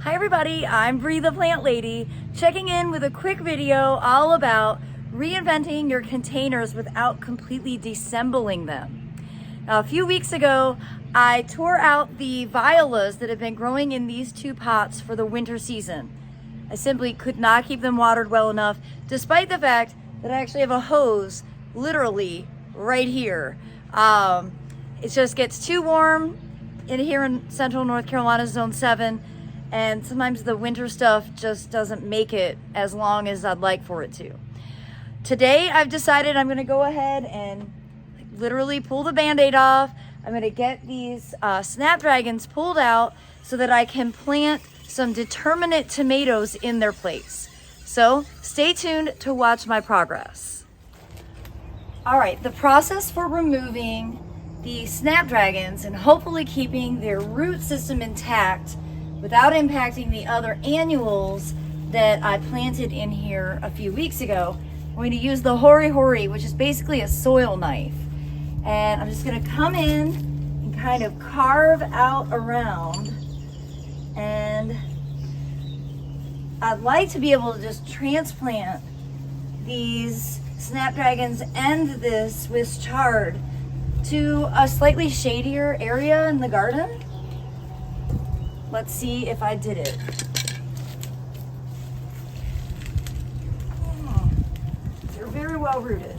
Hi everybody, I'm Bree the Plant Lady, checking in with a quick video all about reinventing your containers without completely deassembling them. Now, a few weeks ago, I tore out the violas that have been growing in these two pots for the winter season. I simply could not keep them watered well enough, despite the fact that I actually have a hose literally right here. It just gets too warm here in central North Carolina, zone 7, and sometimes the winter stuff just doesn't make it as long as I'd like for it to. Today I've decided I'm going to go ahead and literally pull the band-aid off. I'm going to get these snapdragons pulled out so that I can plant some determinate tomatoes in their place. So stay tuned to watch my progress. All right, the process for removing the snapdragons and hopefully keeping their root system intact without impacting the other annuals that I planted in here a few weeks ago. I'm going to use the Hori Hori, which is basically a soil knife. And I'm just going to come in and kind of carve out around. And I'd like to be able to just transplant these snapdragons and this Swiss chard to a slightly shadier area in the garden. Let's see if I did it. They're very well rooted.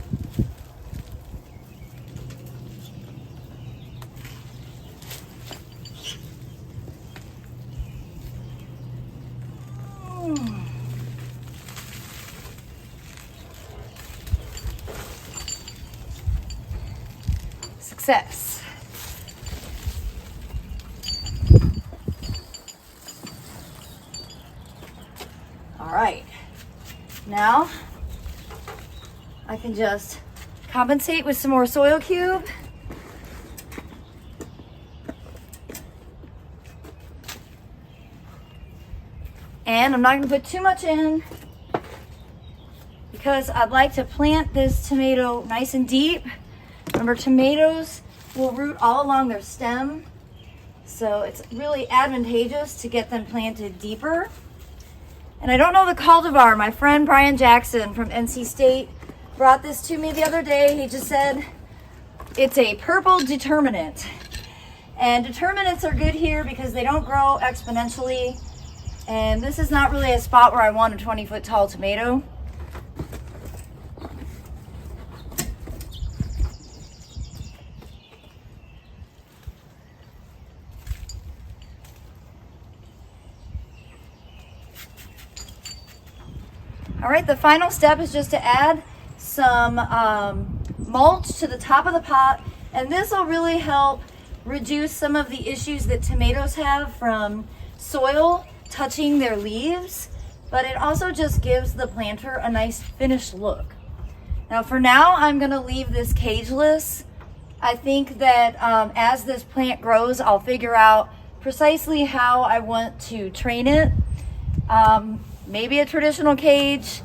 Success. All right, now I can just compensate with some more soil cube. And I'm not going to put too much in because I'd like to plant this tomato nice and deep. Remember, tomatoes will root all along their stem, so it's really advantageous to get them planted deeper. And I don't know the cultivar. My friend Brian Jackson from NC State brought this to me the other day. He just said it's a purple determinate. And determinates are good here because they don't grow exponentially. And this is not really a spot where I want a 20-foot tall tomato. All right, the final step is just to add some mulch to the top of the pot, and this will really help reduce some of the issues that tomatoes have from soil touching their leaves, but it also just gives the planter a nice finished look. Now for now, I'm gonna leave this cageless. I think that as this plant grows, I'll figure out precisely how I want to train it. Maybe a traditional cage,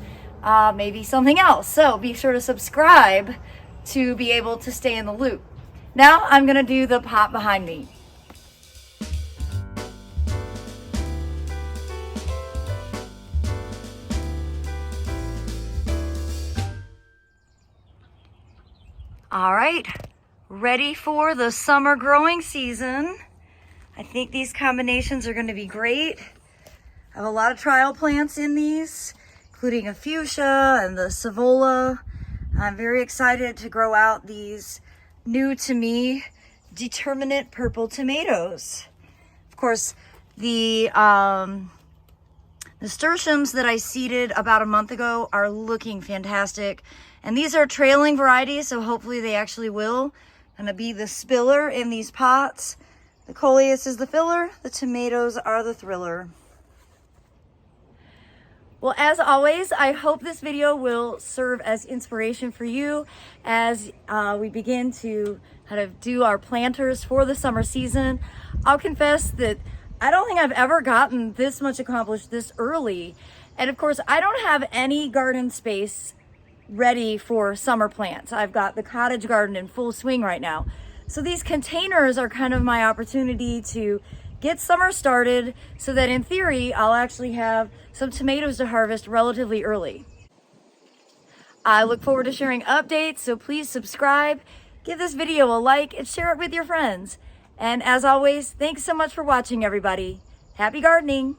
maybe something else. So be sure to subscribe to be able to stay in the loop. Now I'm gonna do the pot behind me. All right, ready for the summer growing season. I think these combinations are gonna be great. I have a lot of trial plants in these, including a fuchsia and the Savola. I'm very excited to grow out these new to me determinate purple tomatoes. Of course, the nasturtiums that I seeded about a month ago are looking fantastic. And these are trailing varieties, so hopefully they actually will. Gonna be the spiller in these pots. The coleus is the filler, the tomatoes are the thriller. Well, as always, I hope this video will serve as inspiration for you as we begin to kind of do our planters for the summer season. I'll confess that I don't think I've ever gotten this much accomplished this early. And of course, I don't have any garden space ready for summer plants. I've got the cottage garden in full swing right now. So these containers are kind of my opportunity to get summer started so that in theory, I'll actually have some tomatoes to harvest relatively early. I look forward to sharing updates, so please subscribe, give this video a like, and share it with your friends. And as always, thanks so much for watching, everybody. Happy gardening!